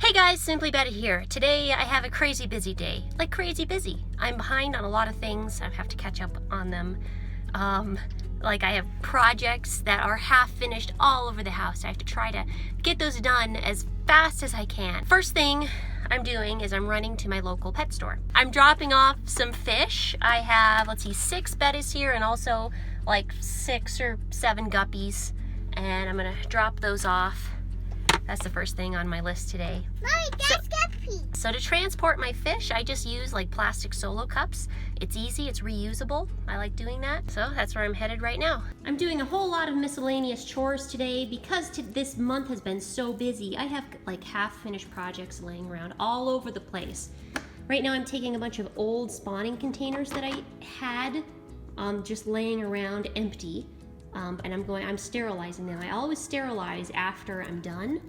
Hey guys, Simply Betta here. Today I have a crazy busy day. Like crazy busy. I'm behind on a lot of things. I have to catch up on them. Like I have projects that are half finished all over the house. I have to try to get those done as fast as I can. First thing I'm doing is I'm running to my local pet store. I'm dropping off some fish. I have, 6 bettas here and also like 6 or 7 guppies. And I'm gonna drop those off. That's the first thing on my list today. Mommy, that's guppy. So to transport my fish, I just use like plastic solo cups. It's easy, it's reusable. I like doing that. So that's where I'm headed right now. I'm doing a whole lot of miscellaneous chores today because this month has been so busy. I have like half-finished projects laying around all over the place. Right now I'm taking a bunch of old spawning containers that I had just laying around empty. And I'm sterilizing them. I always sterilize after I'm done.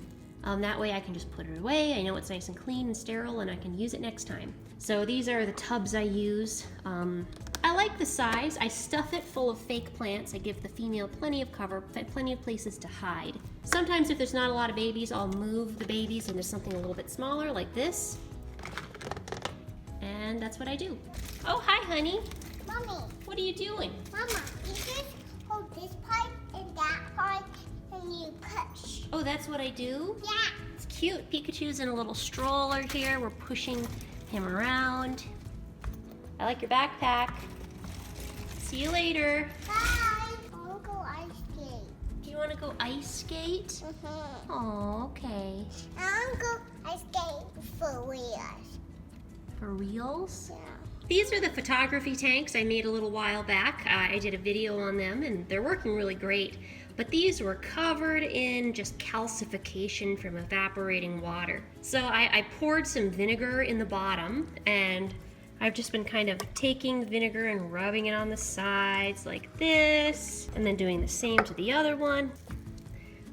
That way I can just put it away. I know it's nice and clean and sterile and I can use it next time. So these are the tubs I use. I like the size. I stuff it full of fake plants. I give the female plenty of cover, plenty of places to hide. Sometimes if there's not a lot of babies, I'll move the babies into something a little bit smaller like this. And that's what I do. Oh, hi honey. Mommy. What are you doing? Mama, you just hold this part and that part and you push. Oh, that's what I do? Yeah. It's cute. Pikachu's in a little stroller here. We're pushing him around. I like your backpack. See you later. Bye. I want to go ice skate. Do you want to go ice skate? Mm-hmm. Oh, okay. I want to go ice skate for reals. For reals? Yeah. These are the photography tanks I made a little while back. I did a video on them and they're working really great. But these were covered in just calcification from evaporating water. So I poured some vinegar in the bottom and I've just been kind of taking the vinegar and rubbing it on the sides like this and then doing the same to the other one.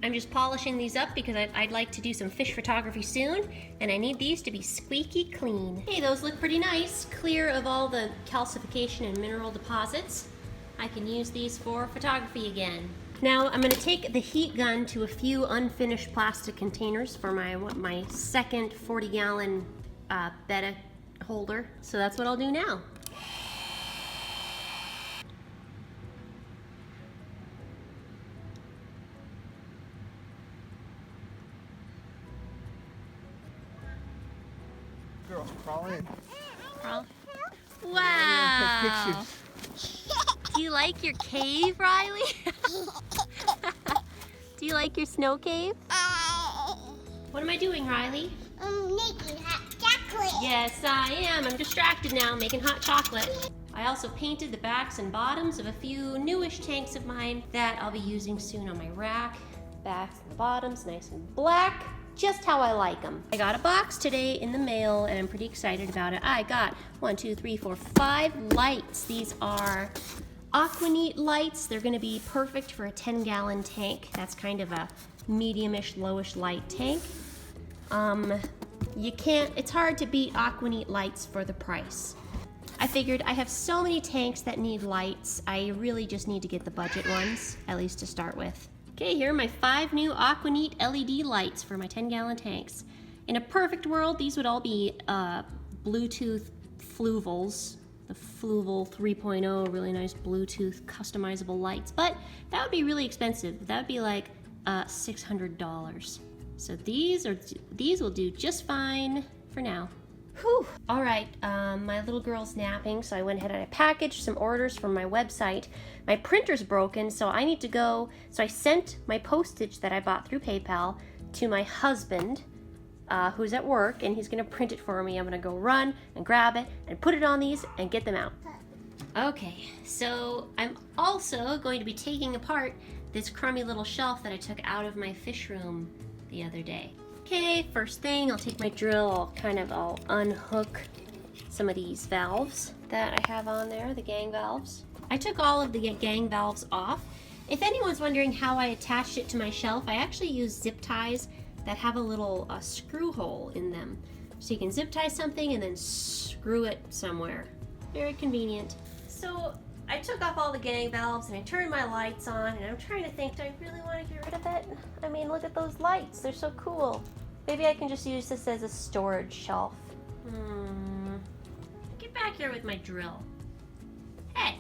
I'm just polishing these up because I'd like to do some fish photography soon, and I need these to be squeaky clean. Hey, those look pretty nice, clear of all the calcification and mineral deposits. I can use these for photography again. Now I'm going to take the heat gun to a few unfinished plastic containers for my second 40-gallon Betta holder. So that's what I'll do now. Girl, crawl in. Crawl. Wow. Do you like your cave, Riley? Do you like your snow cave? What am I doing, Riley? I'm making hot chocolate. Yes, I am. I'm distracted now, making hot chocolate. I also painted the backs and bottoms of a few newish tanks of mine that I'll be using soon on my rack. Backs and the bottoms, nice and black. Just how I like them. I got a box today in the mail and I'm pretty excited about it. I got 5 lights. These are Aquaneat lights. They're gonna be perfect for a 10-gallon tank. That's kind of a medium-ish, lowish light tank. It's hard to beat Aquaneat lights for the price. I figured I have so many tanks that need lights, I really just need to get the budget ones, at least to start with. Okay, here are my 5 new Aquaneat LED lights for my 10-gallon tanks. In a perfect world, these would all be Bluetooth fluvels, the Fluval 3.0, really nice Bluetooth customizable lights, but that would be really expensive. That would be like $600. So these will do just fine for now. Whew. All right, my little girl's napping, so I went ahead and I packaged some orders from my website. My printer's broken, so I need to go. So I sent my postage that I bought through PayPal to my husband, who's at work, and he's gonna print it for me. I'm gonna go run and grab it and put it on these and get them out. Okay, so I'm also going to be taking apart this crummy little shelf that I took out of my fish room the other day. Okay, first thing, I'll take my drill, I'll unhook some of these valves that I have on there, the gang valves. I took all of the gang valves off. If anyone's wondering how I attached it to my shelf, I actually use zip ties that have a little screw hole in them. So you can zip tie something and then screw it somewhere. Very convenient. So I took off all the gang valves and I turned my lights on and I'm trying to think, do I really want to get rid of it? I mean, look at those lights, they're so cool. Maybe I can just use this as a storage shelf. Get back here with my drill. Hey.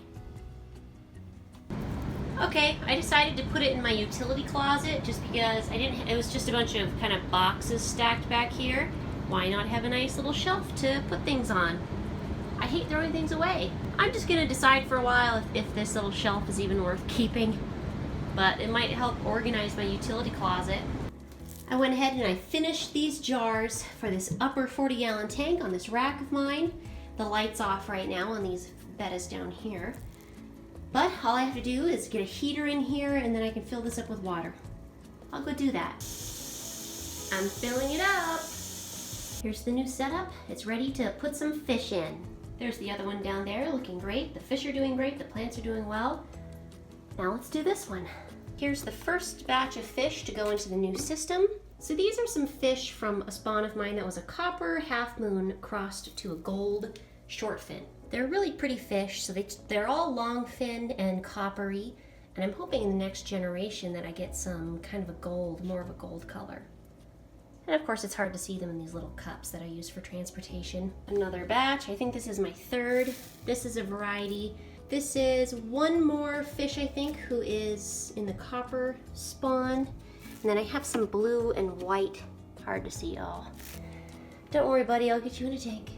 Okay, I decided to put it in my utility closet just because it was just a bunch of kind of boxes stacked back here. Why not have a nice little shelf to put things on? I hate throwing things away. I'm just gonna decide for a while if this little shelf is even worth keeping, but it might help organize my utility closet. I went ahead and I finished these jars for this upper 40-gallon tank on this rack of mine. The light's off right now on these Bettas down here. But all I have to do is get a heater in here and then I can fill this up with water. I'll go do that. I'm filling it up. Here's the new setup. It's ready to put some fish in. There's the other one down there looking great. The fish are doing great, the plants are doing well. Now let's do this one. Here's the first batch of fish to go into the new system. So these are some fish from a spawn of mine that was a copper half moon crossed to a gold short fin. They're really pretty fish, so they're all long fin and coppery, and I'm hoping in the next generation that I get some kind of a gold, more of a gold color. And of course it's hard to see them in these little cups that I use for transportation. Another batch, I think this is my third. This is a variety. This is one more fish, I think, who is in the copper spawn. And then I have some blue and white. Hard to see all. Don't worry, buddy, I'll get you in a tank.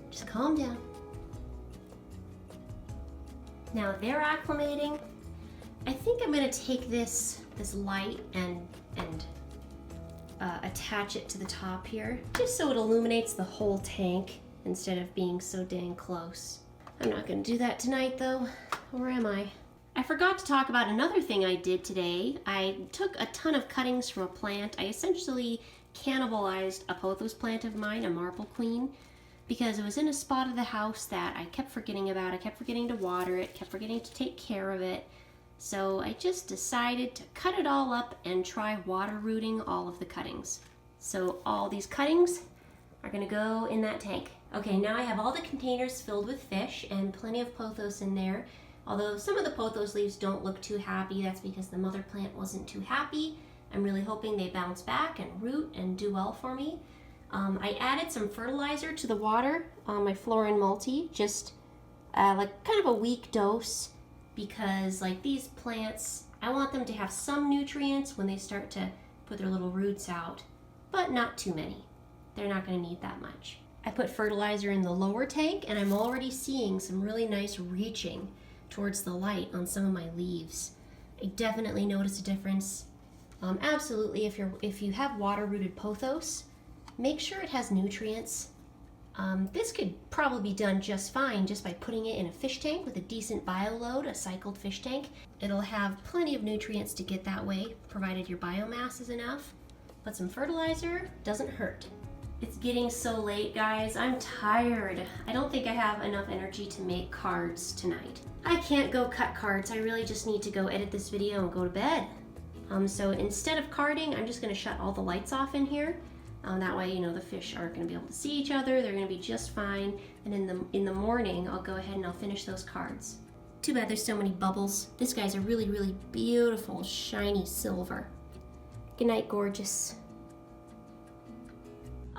Just calm down. Now they're acclimating. I think I'm gonna take this light and attach it to the top here, just so it illuminates the whole tank instead of being so dang close. I'm not gonna do that tonight though, or am I? I forgot to talk about another thing I did today. I took a ton of cuttings from a plant. I essentially cannibalized a pothos plant of mine, a marble queen, because it was in a spot of the house that I kept forgetting about. I kept forgetting to water it, kept forgetting to take care of it. So I just decided to cut it all up and try water rooting all of the cuttings. So all these cuttings are gonna go in that tank. Okay, now I have all the containers filled with fish and plenty of pothos in there. Although some of the pothos leaves don't look too happy, that's because the mother plant wasn't too happy. I'm really hoping they bounce back and root and do well for me. I added some fertilizer to the water on my Florin Multi, just like kind of a weak dose, because like these plants, I want them to have some nutrients when they start to put their little roots out, but not too many. They're not gonna need that much. I put fertilizer in the lower tank and I'm already seeing some really nice reaching towards the light on some of my leaves. I definitely noticed a difference. Absolutely, if you have water rooted pothos, make sure it has nutrients. This could probably be done just fine just by putting it in a fish tank with a decent bioload, a cycled fish tank. It'll have plenty of nutrients to get that way, provided your biomass is enough. But some fertilizer doesn't hurt. It's getting so late, guys. I'm tired. I don't think I have enough energy to make cards tonight. I can't go cut cards. I really just need to go edit this video and go to bed. So instead of carding, I'm just gonna shut all the lights off in here. That way, you know, the fish aren't gonna be able to see each other. They're gonna be just fine. And in the morning, I'll go ahead and I'll finish those cards. Too bad there's so many bubbles. This guy's a really, really beautiful, shiny silver. Good night, gorgeous.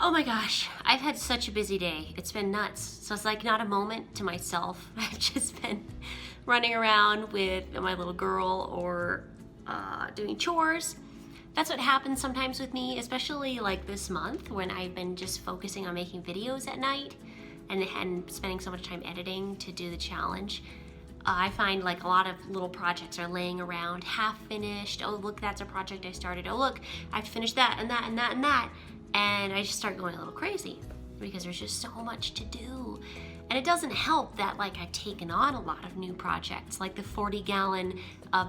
Oh my gosh, I've had such a busy day. It's been nuts. So it's like not a moment to myself. I've just been running around with my little girl or doing chores. That's what happens sometimes with me, especially like this month when I've been just focusing on making videos at night and spending so much time editing to do the challenge. I find like a lot of little projects are laying around half finished. Oh look, that's a project I started. Oh look, I have to finish that and that and that and that. And I just start going a little crazy because there's just so much to do. And it doesn't help that like I've taken on a lot of new projects, like the 40-gallon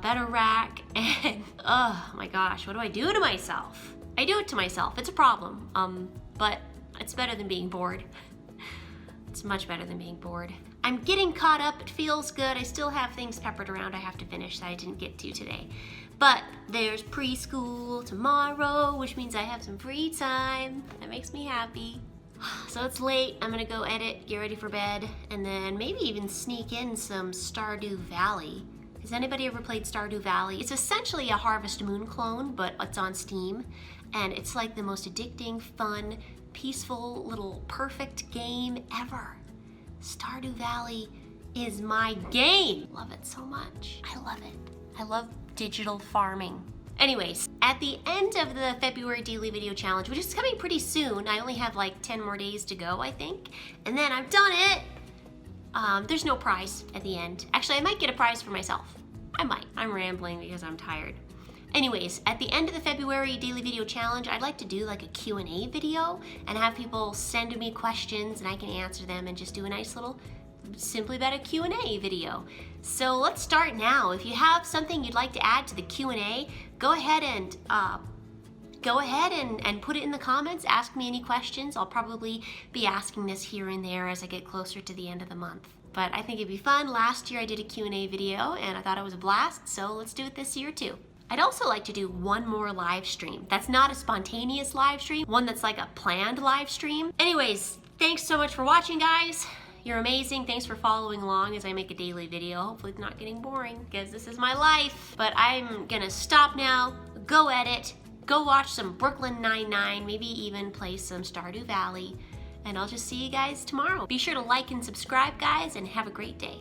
Betta rack, and oh my gosh, what do I do to myself? I do it to myself. It's a problem, but it's better than being bored. It's much better than being bored. I'm getting caught up. It feels good. I still have things peppered around I have to finish that I didn't get to today. But there's preschool tomorrow, which means I have some free time. That makes me happy. So it's late. I'm gonna go edit, get ready for bed, and then maybe even sneak in some Stardew Valley Has anybody ever played Stardew Valley? It's essentially a Harvest Moon clone, but it's on Steam. And it's like the most addicting, fun, peaceful, little perfect game ever. Stardew Valley is my game. Love it so much. I love it. I love digital farming. Anyways, at the end of the February daily video challenge, which is coming pretty soon, I only have like 10 more days to go, I think, and then I've done it. There's no prize at the end. Actually, I might get a prize for myself. I might. I'm rambling because I'm tired. Anyways, at the end of the February daily video challenge, I'd like to do like a Q&A video and have people send me questions and I can answer them and just do a nice little Simply Betta Q&A video. So let's start now. If you have something you'd like to add to the Q&A, go ahead and put it in the comments. Ask me any questions. I'll probably be asking this here and there as I get closer to the end of the month. But I think it'd be fun. Last year I did a Q&A video and I thought it was a blast, so let's do it this year too. I'd also like to do one more live stream. That's not a spontaneous live stream, one that's like a planned live stream. Anyways, thanks so much for watching, guys. You're amazing. Thanks for following along as I make a daily video. Hopefully it's not getting boring because this is my life. But I'm gonna stop now, go edit, go watch some Brooklyn Nine-Nine, maybe even play some Stardew Valley, and I'll just see you guys tomorrow. Be sure to like and subscribe, guys, and have a great day.